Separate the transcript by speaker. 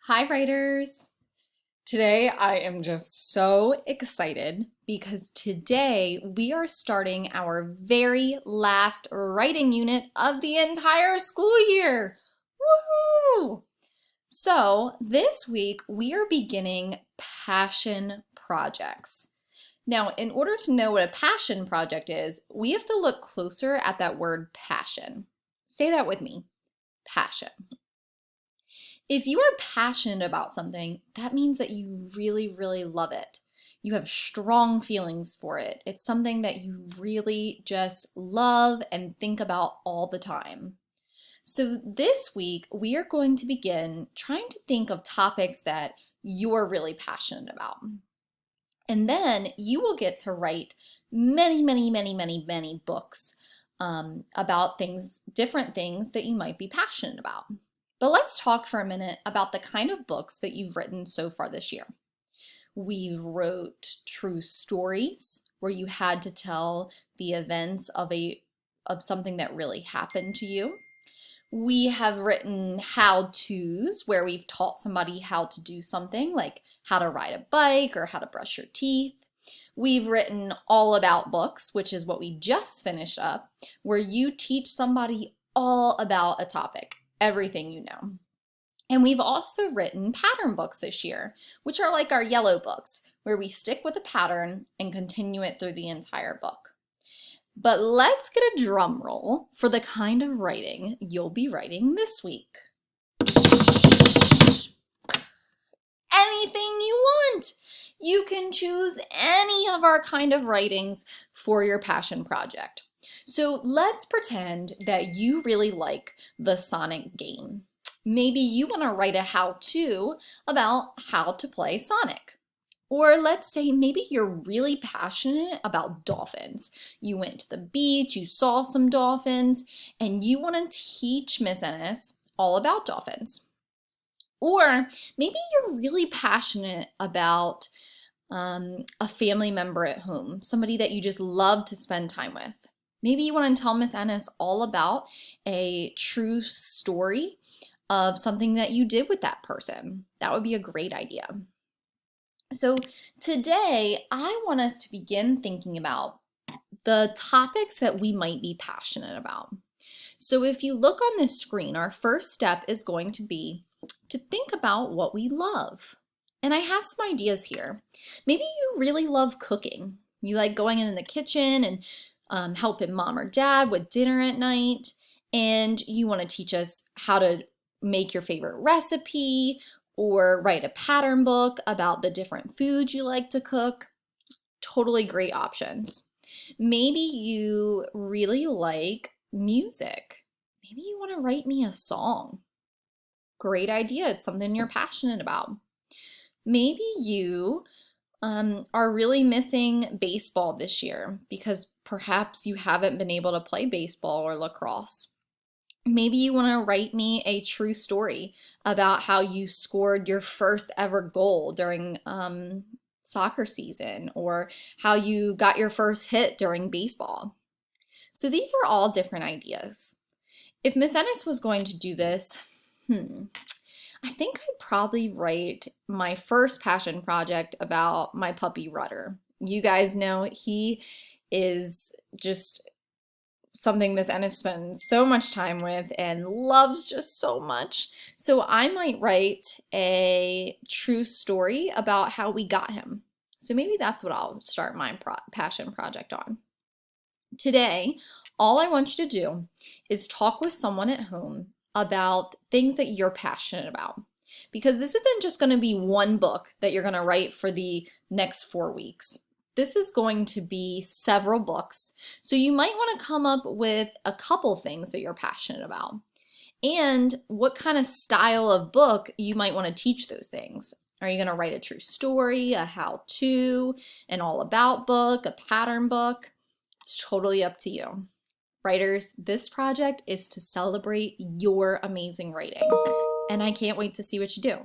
Speaker 1: Hi, writers! Today I am just so excited because today we are starting our very last writing unit of the entire school year. Woohoo! So, this week we are beginning passion projects. Now, in order to know what a passion project is, we have to look closer at that word passion. Say that with me, passion. If you are passionate about something, that means that you really, really love it. You have strong feelings for it. It's something that you really just love and think about all the time. So this week, we are going to begin trying to think of topics that you're really passionate about. And then you will get to write many, many, many, many, many books about different things that you might be passionate about. But let's talk for a minute about the kind of books that you've written so far this year. We've wrote true stories where you had to tell the events of something that really happened to you. We have written how-tos where we've taught somebody how to do something like how to ride a bike or how to brush your teeth. We've written all about books, which is what we just finished up, where you teach somebody all about a topic, everything you know. And we've also written pattern books this year, which are like our yellow books, where we stick with a pattern and continue it through the entire book. But let's get a drum roll for the kind of writing you'll be writing this week. Anything you want. You can choose any of our kind of writings for your passion project. So let's pretend that you really like the Sonic game. Maybe you want to write a how-to about how to play Sonic. Or let's say maybe you're really passionate about dolphins. You went to the beach, you saw some dolphins, and you want to teach Miss Ennis all about dolphins. Or maybe you're really passionate about a family member at home, somebody that you just love to spend time with. Maybe you want to tell Miss Ennis all about a true story of something that you did with that person. That would be a great idea. So today, I want us to begin thinking about the topics that we might be passionate about. So if you look on this screen, our first step is going to be to think about what we love. And I have some ideas here. Maybe you really love cooking. You like going in the kitchen and helping mom or dad with dinner at night. And you want to teach us how to make your favorite recipe or write a pattern book about the different foods you like to cook. Totally great options. Maybe you really like music. Maybe you want to write me a song. Great idea. It's something you're passionate about. Maybe you are really missing baseball this year because perhaps you haven't been able to play baseball or lacrosse. Maybe you want to write me a true story about how you scored your first ever goal during soccer season, or how you got your first hit during baseball. So these are all different ideas. If Miss Ennis was going to do this, I think I'd probably write my first passion project about my puppy Rudder. You guys know he is just something Miss Ennis spends so much time with and loves just so much. So I might write a true story about how we got him. So maybe that's what I'll start my passion project on. Today, all I want you to do is talk with someone at home about things that you're passionate about. Because this isn't just going to be one book that you're going to write for the next 4 weeks. This is going to be several books. So you might want to come up with a couple things that you're passionate about. And what kind of style of book you might want to teach those things. Are you going to write a true story, a how-to, an all-about book, a pattern book? It's totally up to you. Writers, this project is to celebrate your amazing writing, and I can't wait to see what you do.